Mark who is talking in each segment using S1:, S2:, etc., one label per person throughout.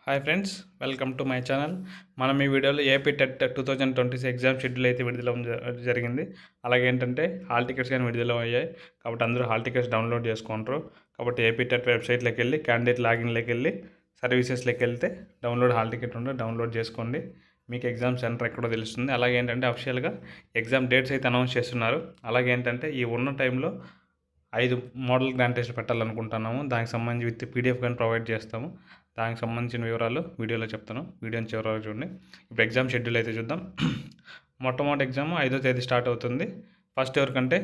S1: Hi friends, welcome to my channel. మనం ఈ వీడియోలో ఏపీ టెట్ 2026 ఎగ్జామ్ షెడ్యూల్ అయితే విడుదల జరిగింది. అలాగే ఏంటంటే హాల్ టికెట్స్ కానీ విడుదల అయ్యాయి. కాబట్టి అందరూ హాల్ టికెట్స్ డౌన్లోడ్ చేసుకుంటారు. కాబట్టి ఏపీ టెట్ వెబ్సైట్లోకి వెళ్ళి క్యాండిడేట్ లాగిన్లోకి వెళ్ళి సర్వీసెస్లోకి వెళ్తే డౌన్లోడ్ హాల్ టికెట్ ఉంటే డౌన్లోడ్ చేసుకోండి. మీకు ఎగ్జామ్ సెంటర్ ఎక్కడో తెలుస్తుంది. అలాగే ఏంటంటే అఫిషియల్గా ఎగ్జామ్ డేట్స్ అయితే అనౌన్స్ చేస్తున్నారు. అలాగే ఏంటంటే ఈ ఉన్న టైంలో 5 మోడల్ గ్రాండ్ టెస్ట్ పెట్టాలనుకుంటున్నాము. దానికి సంబంధించి విత్ పీడిఎఫ్ కానీ ప్రొవైడ్ చేస్తాము. దానికి సంబంధించిన వివరాలు వీడియోలో చెప్తాను. వీడియోని చివరి వరకు చూడండి. ఇప్పుడు ఎగ్జామ్ షెడ్యూల్ అయితే చూద్దాం. మొట్టమొదటి ఎగ్జామ్ 5వ తేదీ స్టార్ట్ అవుతుంది. ఫస్ట్ ఎవరికంటే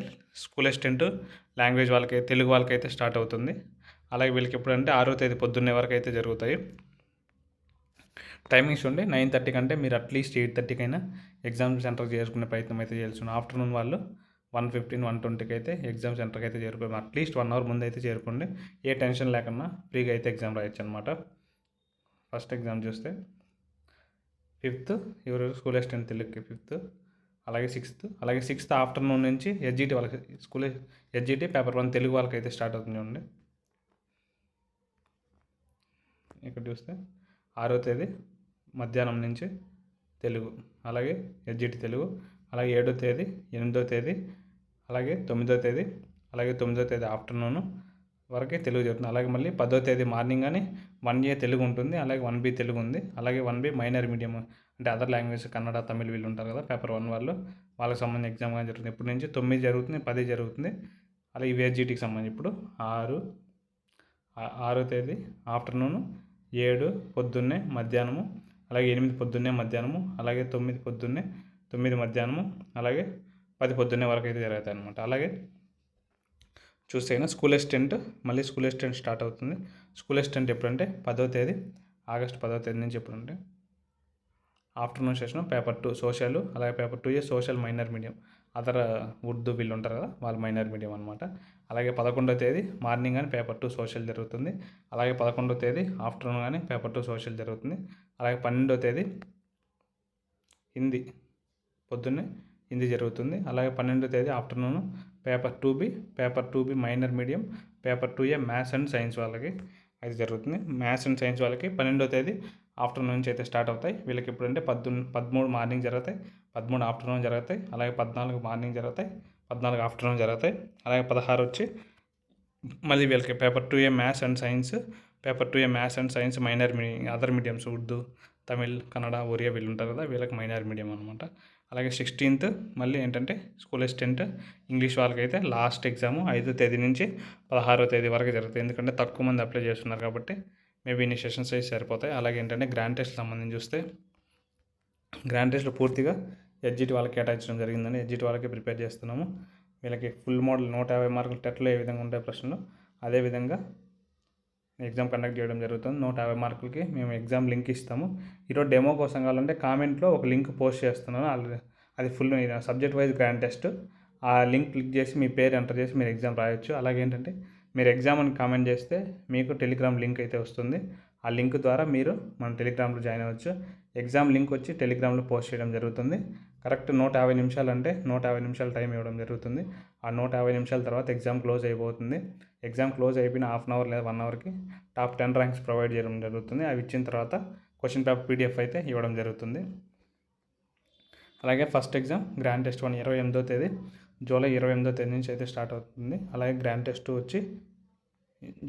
S1: స్కూల్ అసిస్టెంట్ లాంగ్వేజ్ వాళ్ళకి, తెలుగు వాళ్ళకైతే స్టార్ట్ అవుతుంది. అలాగే వీళ్ళకి ఎప్పుడంటే 6వ తేదీ పొద్దున్నే వరకు అయితే జరుగుతాయి. టైమింగ్స్ ఉండి 9:30 కంటే మీరు అట్లీస్ట్ 8:30 అయినా ఎగ్జామ్ సెంటర్ చేసుకునే ప్రయత్నం అయితే చేయాల్సి. ఆఫ్టర్నూన్ వాళ్ళు 1:15, 1:20కి అయితే ఎగ్జామ్ సెంటర్కి అయితే చేరుకోండి. అట్లీస్ట్ 1 అవర్ ముందు అయితే చేరుకోండి. ఏ టెన్షన్ లేకుండా ఫ్రీగా అయితే ఎగ్జామ్ రాయొచ్చు అనమాట. ఫస్ట్ ఎగ్జామ్ చూస్తే 5th ఎవరు స్కూల్ అసిస్టెంట్ తెలుగుకి 5th, అలాగే 6th ఆఫ్టర్నూన్ నుంచి ఎస్జిటి వాళ్ళకి స్కూల్ ఎస్జిటి పేపర్ 1 తెలుగు వాళ్ళకి అయితే స్టార్ట్ అవుతుంది. చూడండి ఇక్కడ చూస్తే 6వ తేదీ మధ్యాహ్నం నుంచి తెలుగు, అలాగే ఎస్జిటి తెలుగు, అలాగే 7వ తేదీ, 8వ తేదీ, అలాగే 9వ తేదీ, అలాగే 9వ తేదీ ఆఫ్టర్నూన్ వరకే తెలుగు జరుగుతుంది. అలాగే మళ్ళీ 10వ తేదీ మార్నింగ్ అని 1A తెలుగు ఉంటుంది. అలాగే 1B తెలుగు ఉంది. అలాగే 1B మైనర్ మీడియం అంటే అదర్ లాంగ్వేజ్ కన్నడ, తమిళ్ వీళ్ళు ఉంటారు కదా, పేపర్ 1 వాళ్ళకి సంబంధించిన ఎగ్జామ్ కానీ జరుగుతుంది. ఇప్పటి నుంచి 9 జరుగుతుంది, 10 జరుగుతుంది. అలాగే విఎస్జిటికి సంబంధించి ఇప్పుడు 6వ తేదీ ఆఫ్టర్నూను, 7 పొద్దున్నే మధ్యాహ్నము, అలాగే 8 పొద్దున్నే మధ్యాహ్నము, అలాగే 9 పొద్దున్నే, 9 మధ్యాహ్నము, అలాగే 10 పొద్దున్నే వరకు అయితే జరుగుతాయి అనమాట. అలాగే చూస్తే స్కూల్ అసిస్టెంట్ మళ్ళీ స్కూల్ అసిస్టెంట్ స్టార్ట్ అవుతుంది. స్కూల్ అసిస్టెంట్ ఎప్పుడంటే 10వ తేదీ, ఆగస్ట్ 10వ తేదీ నుంచి ఎప్పుడంటే ఆఫ్టర్నూన్ సెషన్ పేపర్ 2 సోషల్, అలాగే paper 2A social minor medium, other Urdu వీళ్ళు ఉంటారు కదా, వాళ్ళు మైనర్ మీడియం అనమాట. అలాగే 11వ తేదీ మార్నింగ్ కానీ పేపర్ 2 సోషల్ జరుగుతుంది. అలాగే 11వ తేదీ ఆఫ్టర్నూన్ కానీ పేపర్ 2 సోషల్ జరుగుతుంది. అలాగే 12వ తేదీ హిందీ పొద్దున్నే హిందీ జరుగుతుంది. అలాగే 12వ తేదీ afternoon paper 2B minor medium, paper 2A maths and science వాళ్ళకి అయితే జరుగుతుంది. మ్యాథ్స్ అండ్ సైన్స్ వాళ్ళకి 12వ తేదీ ఆఫ్టర్నూన్ నుంచి అయితే స్టార్ట్ అవుతాయి. వీళ్ళకి ఎప్పుడంటే 13 మార్నింగ్ జరుగుతాయి, 13 ఆఫ్టర్నూన్ జరుగుతాయి, అలాగే 14 మార్నింగ్ జరుగుతాయి, 14 ఆఫ్టర్నూన్ జరుగుతాయి. అలాగే 16 వచ్చి మళ్ళీ వీళ్ళకి paper 2A maths and science, paper 2A maths and science minor other mediums Urdu, Tamil, Kannada, Oriya వీళ్ళు ఉంటారు కదా, వీళ్ళకి మైనర్ మీడియం అనమాట. అలాగే 16th మళ్ళీ ఏంటంటే స్కూల్ అసిస్టెంట్ ఇంగ్లీష్ వాళ్ళకైతే లాస్ట్ ఎగ్జామ్ 5వ తేదీ నుంచి 16వ తేదీ వరకు జరుగుతుంది. ఎందుకంటే తక్కువ మంది అప్లై చేస్తున్నారు కాబట్టి మేబీ ఇన్ని సెషన్స్ అయితే సరిపోతాయి. అలాగే ఏంటంటే గ్రాండ్ టెస్ట్ సంబంధించి చూస్తే గ్రాండ్ టెస్ట్లో పూర్తిగా ఎస్జిటి వాళ్ళకి కేటాయించడం జరిగిందని ఎస్జిటి వాళ్ళకి ప్రిపేర్ చేస్తున్నాము. వీళ్ళకి ఫుల్ మోడల్ 150 మార్కులు టెట్లో ఏ విధంగా ఉంటాయి ప్రశ్నలు, అదేవిధంగా ఎగ్జామ్ కండక్ట్ చేయడం జరుగుతుంది. 150 మార్కులకి మేము ఎగ్జామ్ లింక్ ఇస్తాము. ఈరోజు డెమో కోసం కావాలంటే కామెంట్లో ఒక లింక్ పోస్ట్ చేస్తున్నాను. అది full subject wise grand test. ఆ లింక్ క్లిక్ చేసి మీ పేరు ఎంటర్ చేసి మీరు ఎగ్జామ్ రాయొచ్చు. అలాగే ఏంటంటే మీరు ఎగ్జామ్ అని కామెంట్ చేస్తే మీకు టెలిగ్రామ్ లింక్ అయితే వస్తుంది. ఆ లింక్ ద్వారా మీరు మన టెలిగ్రామ్లో జాయిన్ అవ్వచ్చు. ఎగ్జామ్ లింక్ వచ్చి టెలిగ్రామ్లో పోస్ట్ చేయడం జరుగుతుంది. కరెక్ట్ 150 నిమిషాలు అంటే 150 నిమిషాలు టైం ఇవ్వడం జరుగుతుంది. ఆ 150 నిమిషాల తర్వాత ఎగ్జామ్ క్లోజ్ అయిపోతుంది. ఎగ్జామ్ క్లోజ్ అయిపోయిన హాఫ్ అన్ అవర్ లేదా 1 అవర్కి టాప్ 10 ర్యాంక్స్ ప్రొవైడ్ చేయడం జరుగుతుంది. అవి ఇచ్చిన తర్వాత క్వశ్చన్ పేపర్ పీడిఎఫ్ అయితే ఇవ్వడం జరుగుతుంది. అలాగే ఫస్ట్ ఎగ్జామ్ గ్రాండ్ టెస్ట్ 1 28వ తేదీ, జూలై 28వ తేదీ నుంచి అయితే స్టార్ట్ అవుతుంది. అలాగే గ్రాండ్ టెస్ట్ 2 వచ్చి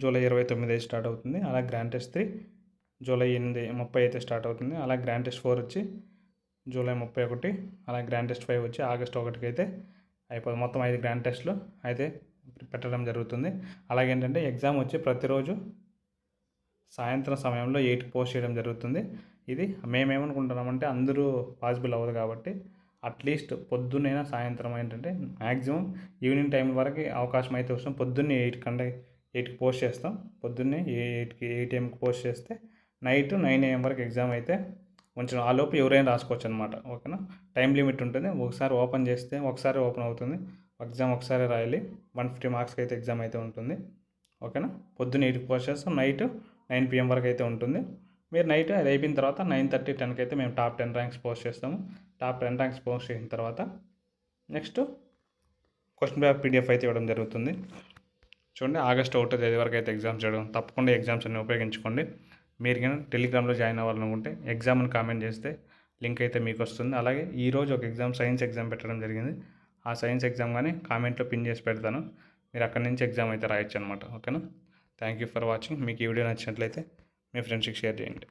S1: జూలై 29 స్టార్ట్ అవుతుంది. అలాగే గ్రాండ్ టెస్ట్ 3 జూలై 30 అయితే స్టార్ట్ అవుతుంది. అలాగే గ్రాండ్ టెస్ట్ 4 వచ్చి జూలై 31, అలాగే గ్రాండ్ టెస్ట్ 5 వచ్చి ఆగస్ట్ 1కి అయితే అయిపోతుంది. మొత్తం 5 గ్రాండ్ టెస్ట్లు అయితే పెట్టడం జరుగుతుంది. అలాగే ఏంటంటే ఎగ్జామ్ వచ్చి ప్రతిరోజు సాయంత్రం సమయంలో 8కి పోస్ట్ చేయడం జరుగుతుంది. ఇది మేమేమనుకుంటున్నామంటే అందరూ పాసిబుల్ అవ్వదు కాబట్టి అట్లీస్ట్ పొద్దున్నైనా సాయంత్రం ఏంటంటే మ్యాక్సిమం ఈవినింగ్ టైం వరకు అవకాశం అయితే వస్తాం. పొద్దున్నే 8కి పోస్ట్ చేస్తాం. పొద్దున్నే 8 AM పోస్ట్ చేస్తే నైట్ 9 AM వరకు ఎగ్జామ్ అయితే కొంచెం ఆలోపు ఎవరైనా రాసుకోవచ్చు అనమాట. ఓకేనా, టైం లిమిట్ ఉంటుంది. ఒకసారి ఓపెన్ చేస్తే ఒకసారి ఓపెన్ అవుతుంది. ఎగ్జామ్ ఒకసారి రాయాలి. 150 మార్క్స్కి అయితే ఎగ్జామ్ అయితే ఉంటుంది. ఓకేనా, పొద్దున్న 8కి పోస్ట్ చేస్తాం, నైట్ 9 PM వరకు అయితే ఉంటుంది. మీరు నైట్ అది అయిపోయిన తర్వాత 9:30, 10కి అయితే మేము టాప్ 10 ర్యాంక్స్ పోస్ట్ చేస్తాము. టాప్ 10 ర్యాంక్స్ పోస్ట్ చేసిన తర్వాత నెక్స్ట్ క్వశ్చన్ పేపర్ పీడిఎఫ్ అయితే ఇవ్వడం జరుగుతుంది. చూడండి, ఆగస్ట్ 1వ తేదీ వరకు అయితే ఎగ్జామ్స్ చేయడం. తప్పకుండా ఎగ్జామ్స్ అన్ని ఉపయోగించుకోండి. మీరు కానీ టెలిగ్రామ్లో జాయిన్ అవ్వాలనుకుంటే ఎగ్జామ్ అని కామెంట్ చేస్తే లింక్ అయితే మీకు వస్తుంది. అలాగే ఈరోజు ఒక ఎగ్జామ్ సైన్స్ ఎగ్జామ్ పెట్టడం జరిగింది. ఆ సైన్స్ ఎగ్జామ్ కానీ కామెంట్లో పిన్ చేసి పెడతాను. మీరు అక్కడి నుంచి ఎగ్జామ్ అయితే రాయొచ్చు అనమాట. ఓకేనా? Thank you for watching. మీకు ఈ వీడియో నచ్చినట్లయితే మీ ఫ్రెండ్స్కి షేర్ చేయండి.